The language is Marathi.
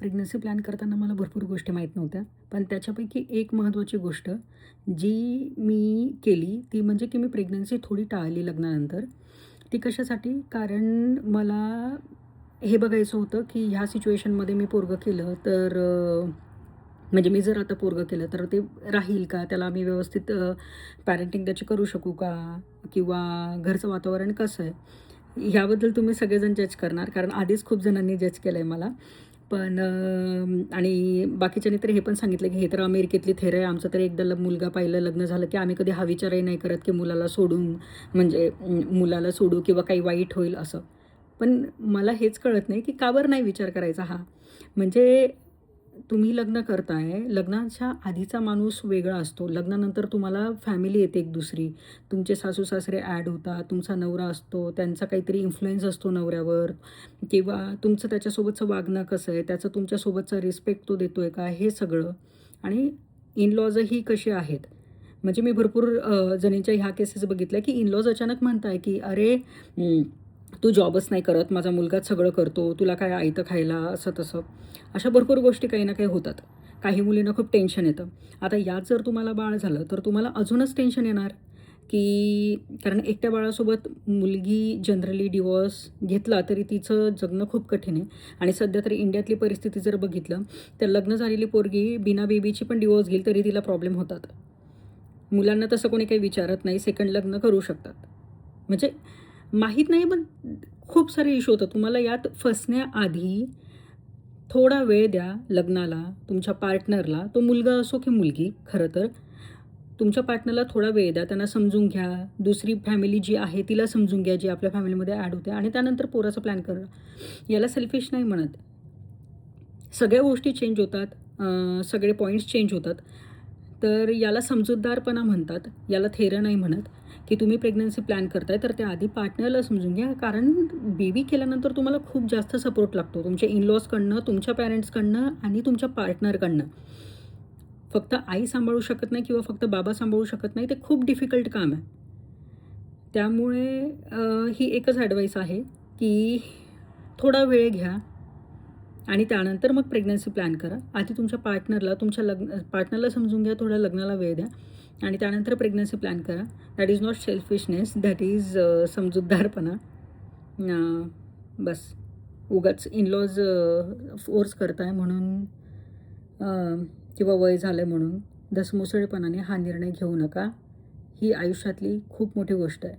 प्रेग्नन्सी प्लॅन करताना मला भरपूर गोष्टी माहीत नव्हत्या. पण त्याच्यापैकी एक महत्त्वाची गोष्ट जी मी केली ती म्हणजे की मी प्रेग्नन्सी थोडी टाळली लग्नानंतर. ती कशासाठी? कारण मला हे बघायचं होतं की ह्या सिच्युएशनमध्ये मी पोरगं केलं तर म्हणजे मी जर आता पोरगं केलं तर ते राहील का? त्याला आम्ही व्यवस्थित पॅरेंटिंग त्याची करू शकू का? किंवा घरचं वातावरण कसं आहे? ह्याबद्दल तुम्ही सगळेजण जज करणार कारण आधीच खूप जणांनी जज केलं आहे मला. पण आणि बाकीच्यांनी तर हे पण सांगितलं, की "हे तर अमेरिकेतली थेअरी आहे. आमचं तर एकदा मुलगा पाहिलं, लग्न झालं, की आम्ही कधी हा विचारही नाही करत, की मुलाला सोडून म्हणजे मुलाला सोडू किंवा काही वाईट होईल असं." पण मला हेच कळत नाही, की का बरं नाही विचार करायचा हा? म्हणजे तुम्ही लग्न करताय, लग्नाच्या आधीचा माणूस वेगळा असतो. लग्नानंतर तुम्हाला फॅमिली येते एक दुसरी. तुमचे सासू-सासरे ॲड होतात, तुमचा नवरा असतो, त्यांचा काहीतरी इन्फ्लुअन्स असतो नवऱ्यावर किंवा तुमचं त्याच्यासोबतचं वागणं कसं आहे, त्याचा तुमच्यासोबतचा रिस्पेक्ट तो देतोय का, हे सगळं. आणि इन-लॉजही कसे आहेत. म्हणजे मी भरपूर जणींच्या ह्या केसेस बघितल्या, की इन-लॉज अचानक म्हणताय, की "अरे, तू जॉबच नाही करत, माझा मुलगाच सगळं करतो, तुला काय आयतं खायला?" असं-तसं. अशा भरपूर गोष्टी काही ना काही होतात. काही मुलींना खूप टेन्शन येतं. आता यात जर तुम्हाला बाळ झालं, तर तुम्हाला अजूनच टेन्शन येणार, की कारण एकट्या बाळासोबत मुलगी जनरली डिव्हॉर्स घेतला तरी तिचं जगणं खूप कठीण आहे. आणि सध्या तरी इंडियातली परिस्थिती जर बघितलं, तर लग्न झालेली पोरगी बिना बेबीची पण डिव्होर्स घेईल तरी तिला प्रॉब्लेम होतात. मुलांना तसं कोणी काही विचारत नाही, सेकंड लग्न करू शकतात. म्हणजे माहीत नाही पण खूप सारे इश्यू होतात. तुम्हाला यात फसण्याआधी थोडा वेळ द्या लग्नाला, तुमच्या पार्टनरला. तो मुलगा असो की मुलगी खरं तर. तुमच्या पार्टनरला थोडा वेळ द्या, त्यांना समजून घ्या. दुसरी फॅमिली जी आहे तिला समजून घ्या, जी आपल्या फॅमिलीमध्ये ॲड होते आणि त्यानंतर पोराचा प्लॅन करा. याला सेल्फिश नाही म्हणत. सगळ्या गोष्टी चेंज होतात. सगळे पॉइंट्स चेंज होतात. तर याला समजूतदारपणा म्हणतात. याला थेअरी नाही म्हणत, की तुम्ही प्रेग्नन्सी प्लॅन करताय तर त्याआधी पार्टनरला समजून घ्या. कारण बेबी केल्यानंतर तुम्हाला खूप जास्त सपोर्ट लागतो. तुमच्या इन-लॉजकडनं, तुमच्या पॅरेंट्सकडनं आणि तुमच्या पार्टनरकडनं. फक्त आई सांभाळू शकत नाही किंवा फक्त बाबा सांभाळू शकत नाही. ते खूप डिफिकल्ट काम आहे. त्यामुळे ही एकच ॲडवाईस आहे, की थोडा वेळ घ्या आणि त्यानंतर मग प्रेग्नन्सी प्लॅन करा. आधी तुमच्या पार्टनरला, तुमच्या पार्टनरला समजून घ्या, थोडा लग्नाला वेळ द्या आणि त्यानंतर प्रेग्नन्सी प्लॅन करा. That is not selfishness, that is समजूतदारपणा. बस उगाच इन-लॉज फोर्स करताय म्हणून किंवा वय झालं म्हणून धसमुसळेपणाने हा निर्णय घेऊ नका. ही आयुष्यातली खूप मोठी गोष्ट आहे.